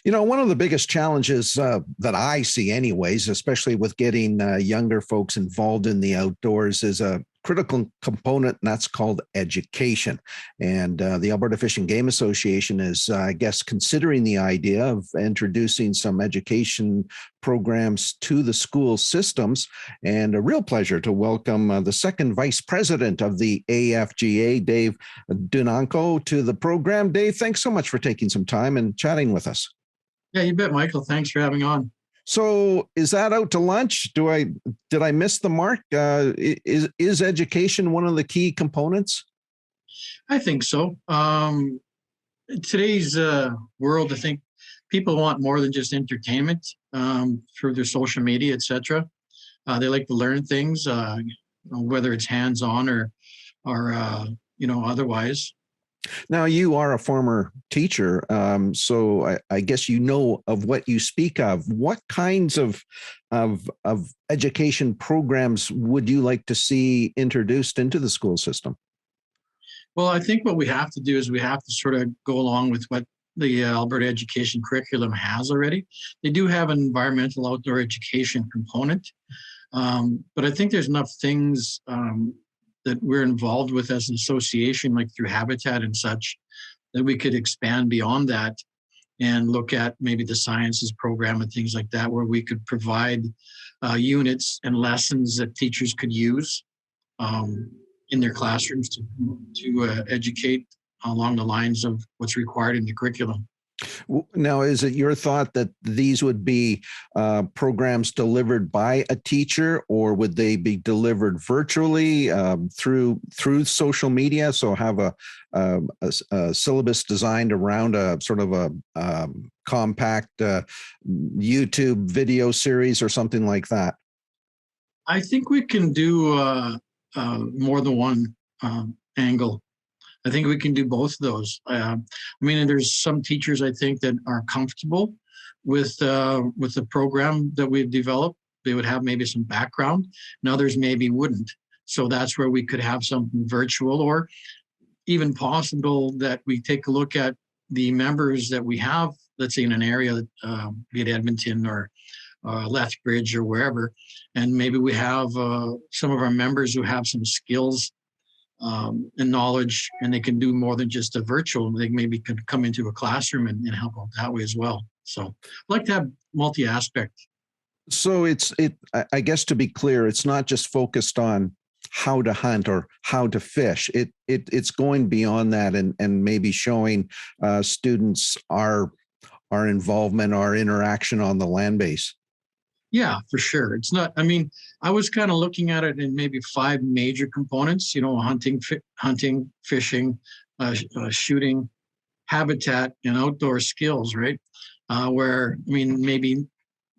One of the biggest challenges that I see, anyways, especially with getting younger folks involved in the outdoors, is a critical component, and that's called education. And the Alberta Fish and Game Association is, I guess, considering the idea of introducing some education programs to the school systems. And a real pleasure to welcome the second vice president of the AFGA, Dave Doonanco, to the program. Dave, thanks so much for taking some time and chatting with us. Yeah, you bet, Michael. Thanks for having on. So is that out to lunch? Did I miss the mark? Is education one of the key components? I think so. Today's world, I think people want more than just entertainment through their social media, etc. They like to learn things, whether it's hands-on or otherwise. Now, you are a former teacher, so I guess you know of what you speak of. What kinds of education programs would you like to see introduced into the school system? Well, I think what we have to do is we have to sort of go along with what the Alberta education curriculum has already. They do have an environmental outdoor education component, but I think there's enough things that we're involved with as an association, like through Habitat and such, that we could expand beyond that and look at maybe the sciences program and things like that, where we could provide units and lessons that teachers could use in their classrooms to educate along the lines of what's required in the curriculum. Now, is it your thought that these would be programs delivered by a teacher, or would they be delivered virtually through social media? So have a syllabus designed around a sort of a compact YouTube video series or something like that? I think we can do more than one angle. I think we can do both of those. There's some teachers I think that are comfortable with the program that we've developed. They would have maybe some background, and others maybe wouldn't. So that's where we could have something virtual, or even possible that we take a look at the members that we have, let's say in an area, be it Edmonton or Lethbridge or wherever, and maybe we have some of our members who have some skills and knowledge, and they can do more than just a virtual. They maybe could come into a classroom and help out that way as well. So I'd like to have multi-aspect. So I guess, to be clear, it's not just focused on how to hunt or how to fish. It's going beyond that, and maybe showing students our involvement, our interaction on the land base. Yeah, for sure. It's not, I was kind of looking at it in maybe 5 major components, hunting, fishing, shooting, habitat, and outdoor skills, right? Where, maybe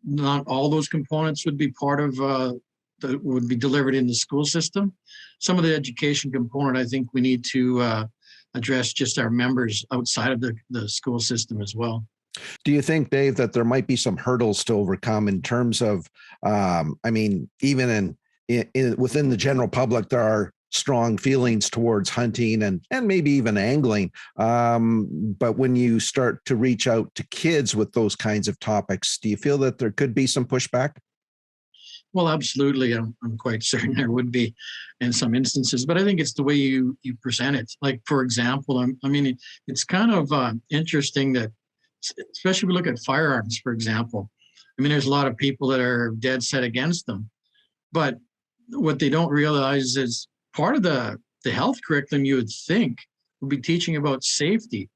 not all those components would be part of, that would be delivered in the school system. Some of the education component, I think we need to address just our members outside of the school system as well. Do you think, Dave, that there might be some hurdles to overcome in terms of, even within the general public, there are strong feelings towards hunting and maybe even angling. But when you start to reach out to kids with those kinds of topics, do you feel that there could be some pushback? Well, absolutely. I'm quite certain there would be in some instances, but I think it's the way you present it. Like, for example, it's kind of interesting that, especially if we look at firearms, for example. There's a lot of people that are dead set against them, but what they don't realize is part of the health curriculum, you would think, would be teaching about safety.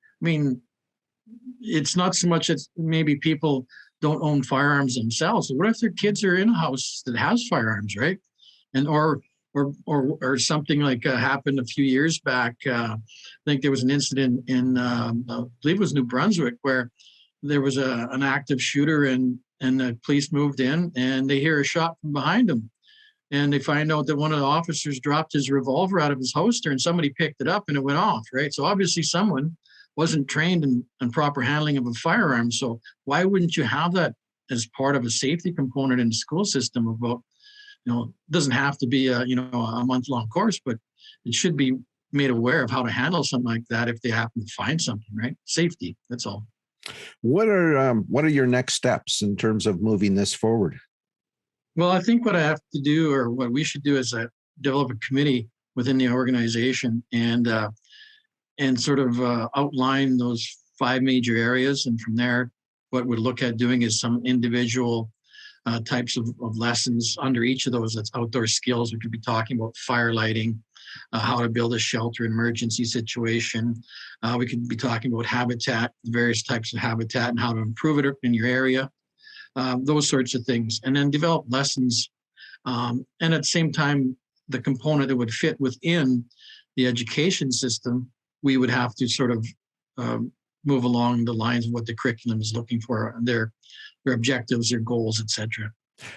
It's not so much that maybe people don't own firearms themselves. What if their kids are in a house that has firearms, right? And or something like happened a few years back. I think there was an incident in, I believe it was New Brunswick, where there was an active shooter, and the police moved in, and they hear a shot from behind them. And they find out that one of the officers dropped his revolver out of his holster, and somebody picked it up and it went off, right? So obviously someone wasn't trained in proper handling of a firearm. So why wouldn't you have that as part of a safety component in the school system about, it doesn't have to be a month-long course, but it should be made aware of how to handle something like that if they happen to find something, right? Safety, that's all. What are your next steps in terms of moving this forward? Well, I think what I have to do, or what we should do, is develop a committee within the organization and sort of outline those five major areas. And from there, what we'd look at doing is some individual types of lessons under each of those. That's outdoor skills. We could be talking about fire lighting, how to build a shelter in emergency situation. We could be talking about habitat, various types of habitat and how to improve it in your area, those sorts of things. And then develop lessons. And at the same time, the component that would fit within the education system, we would have to sort of move along the lines of what the curriculum is looking for, their objectives, their goals, etc.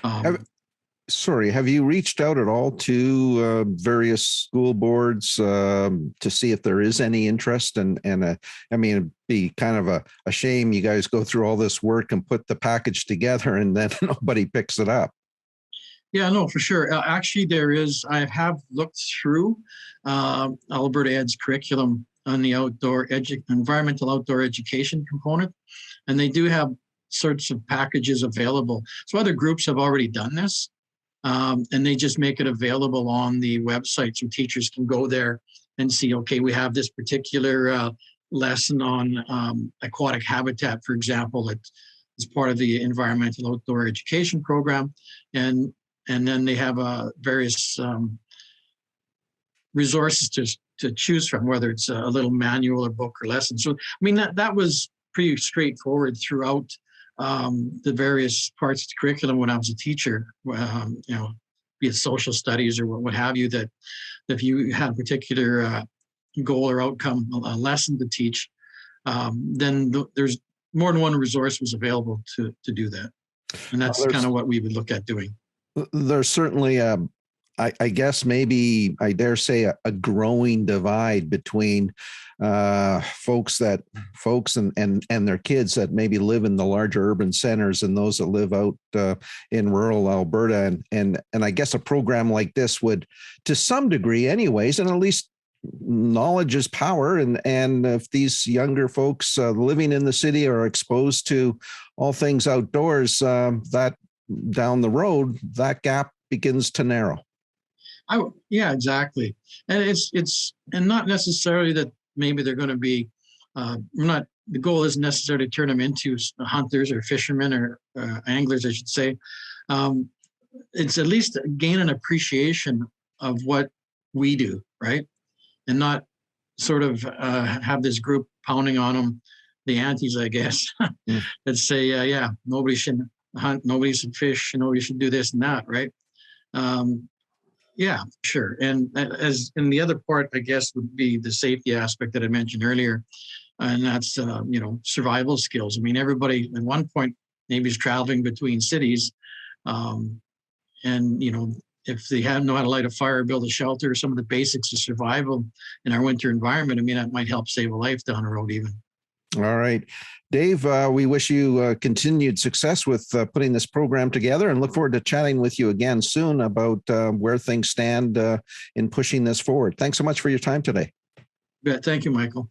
Have you reached out at all to various school boards to see if there is any interest? I mean, it'd be kind of a shame you guys go through all this work and put the package together and then nobody picks it up. Yeah, no, for sure. Actually, there is. I have looked through Alberta Ed's curriculum on the environmental outdoor education component, and they do have sorts of packages available. So other groups have already done this, and they just make it available on the website so teachers can go there and see, okay, we have this particular lesson on aquatic habitat, for example, that is part of the environmental outdoor education program. And then they have various resources to choose from, whether it's a little manual or book or lesson. So, I mean, that was pretty straightforward throughout the various parts of the curriculum when I was a teacher, be it social studies or what have you, that if you had a particular goal or outcome, a lesson to teach, then there's more than one resource was available to do that. And that's kind of what we would look at doing. There's certainly I guess maybe I dare say a growing divide between folks and their kids that maybe live in the larger urban centers and those that live out in rural Alberta. And I guess a program like this would, to some degree anyways, and at least knowledge is power. And if these younger folks living in the city are exposed to all things outdoors, that down the road, that gap begins to narrow. Yeah, exactly. And it's not necessarily that maybe they're going to be the goal isn't necessarily to turn them into hunters or fishermen or anglers, I should say. It's at least gain an appreciation of what we do, right? And not sort of have this group pounding on them, the aunties, I guess, that say, yeah, nobody should hunt, nobody should fish, nobody should do this and that, right? Yeah, sure. And the other part, I guess, would be the safety aspect that I mentioned earlier, and that's survival skills. I mean, everybody at one point maybe is traveling between cities, and if they know how to light a fire, build a shelter, some of the basics of survival in our winter environment, I mean, that might help save a life down the road even. All right. Dave, we wish you continued success with putting this program together and look forward to chatting with you again soon about where things stand in pushing this forward. Thanks so much for your time today. Yeah, thank you, Michael.